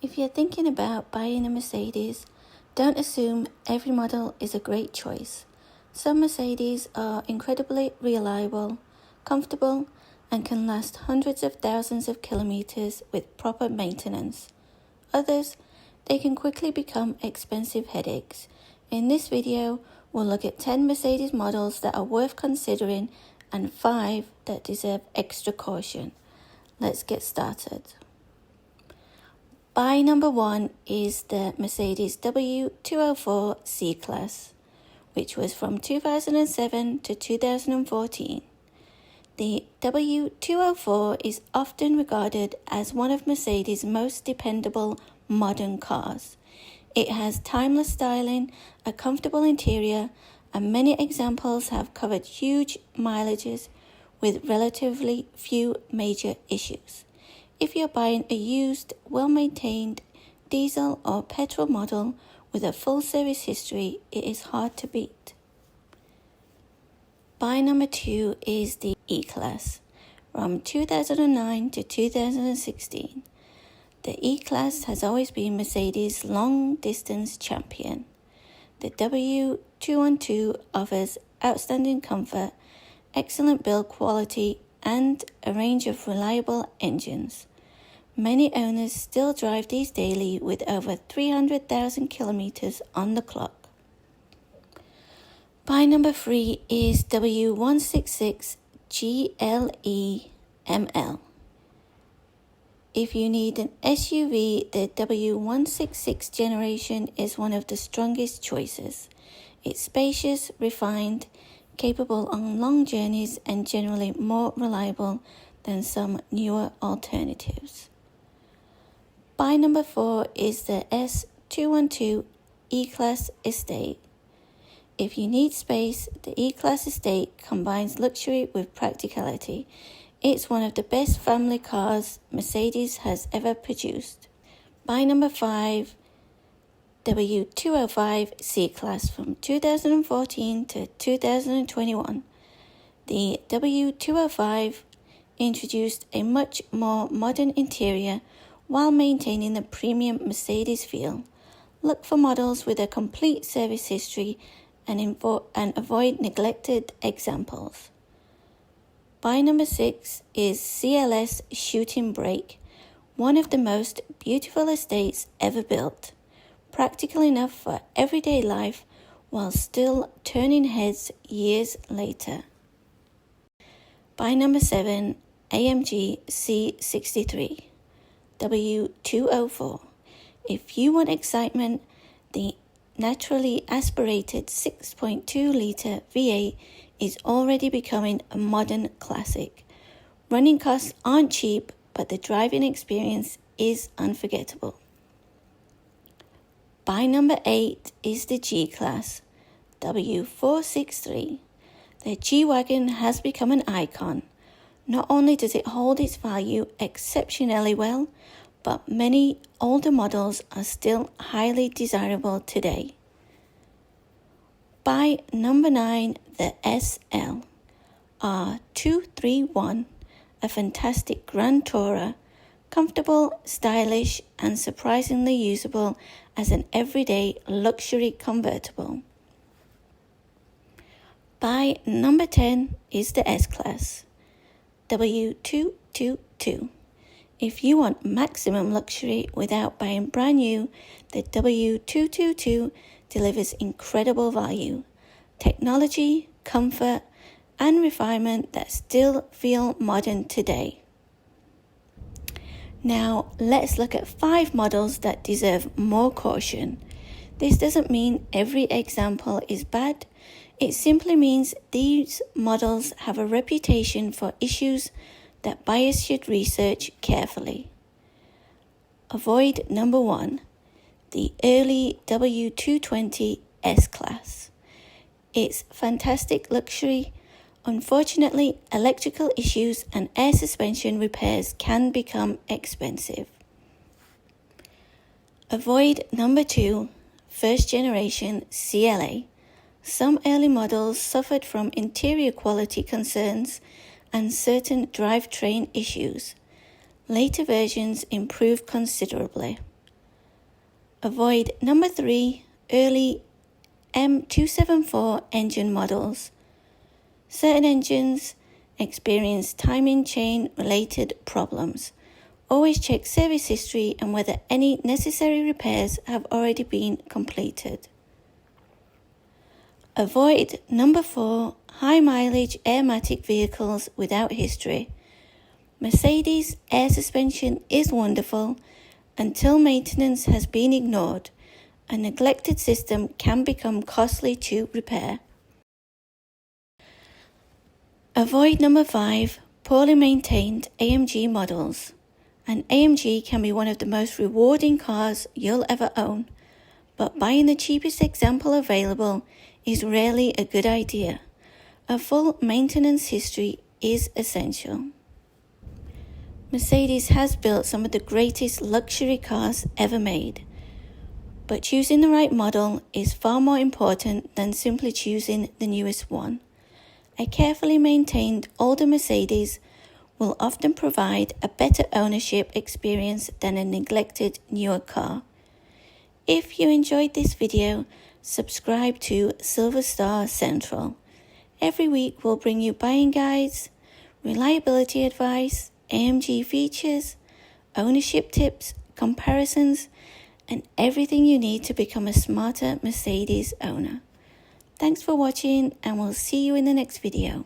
If you're thinking about buying a Mercedes, don't assume every model is a great choice. Some Mercedes are incredibly reliable, comfortable, and can last hundreds of thousands of kilometers with proper maintenance. Others, they can quickly become expensive headaches. In this video, we'll look at 10 Mercedes models that are worth considering and 5 that deserve extra caution. Let's get started. Buy number 1 is the Mercedes W204 C-Class, which was from 2007 to 2014. The W204 is often regarded as one of Mercedes' most dependable modern cars. It has timeless styling, a comfortable interior, and many examples have covered huge mileages with relatively few major issues. If you're buying a used, well-maintained diesel or petrol model with a full service history, it is hard to beat. Buy number 2 is the E-Class, from 2009 to 2016. The E-Class has always been Mercedes' long-distance champion. The W212 offers outstanding comfort, excellent build quality, and a range of reliable engines. Many owners still drive these daily with over 300,000 kilometers on the clock. Buy number 3 is W166 GLE-ML. If you need an SUV, the W166 generation is one of the strongest choices. It's spacious, refined, capable on long journeys, and generally more reliable than some newer alternatives. Buy number 4 is the S212 E-Class Estate. If you need space, the E-Class Estate combines luxury with practicality. It's one of the best family cars Mercedes has ever produced. Buy number 5, W205 C-Class from 2014 to 2021. The W205 introduced a much more modern interior while maintaining the premium Mercedes feel. Look for models with a complete service history and avoid neglected examples. Buy number 6 is CLS Shooting Brake, one of the most beautiful estates ever built. Practical enough for everyday life while still turning heads years later. Buy number 7, AMG C63 W204. If you want excitement, the naturally aspirated 6.2-litre V8 is already becoming a modern classic. Running costs aren't cheap, but the driving experience is unforgettable. Buy number 8 is the G-Class W463. The G-Wagon has become an icon. Not only does it hold its value exceptionally well, but many older models are still highly desirable today. Buy number 9, the SL R231, a fantastic Grand Tourer, comfortable, stylish, and surprisingly usable as an everyday luxury convertible. Buy number 10 is the S-Class W222. If you want maximum luxury without buying brand new, the W222 delivers incredible value, technology, comfort, and refinement that still feel modern today. Now, let's look at 5 models that deserve more caution. This doesn't mean every example is bad. It simply means these models have a reputation for issues that buyers should research carefully. Avoid number 1, the early W220 S-Class. It's fantastic luxury. Unfortunately, electrical issues and air suspension repairs can become expensive. Avoid number 2, first generation CLA. Some early models suffered from interior quality concerns and certain drivetrain issues. Later versions improved considerably. Avoid number 3, early M274 engine models. Certain engines experience timing chain related problems. Always check service history and whether any necessary repairs have already been completed. Avoid number 4, high mileage airmatic vehicles without history. Mercedes air suspension is wonderful until maintenance has been ignored. A neglected system can become costly to repair. Avoid number 5, poorly maintained AMG models. An AMG can be one of the most rewarding cars you'll ever own, but buying the cheapest example available is rarely a good idea. A full maintenance history is essential. Mercedes has built some of the greatest luxury cars ever made, but choosing the right model is far more important than simply choosing the newest one. A carefully maintained older Mercedes will often provide a better ownership experience than a neglected newer car. If you enjoyed this video, subscribe to Silver Star Central. Every week we'll bring you buying guides, reliability advice, AMG features, ownership tips, comparisons, and everything you need to become a smarter Mercedes owner. Thanks for watching, and we'll see you in the next video.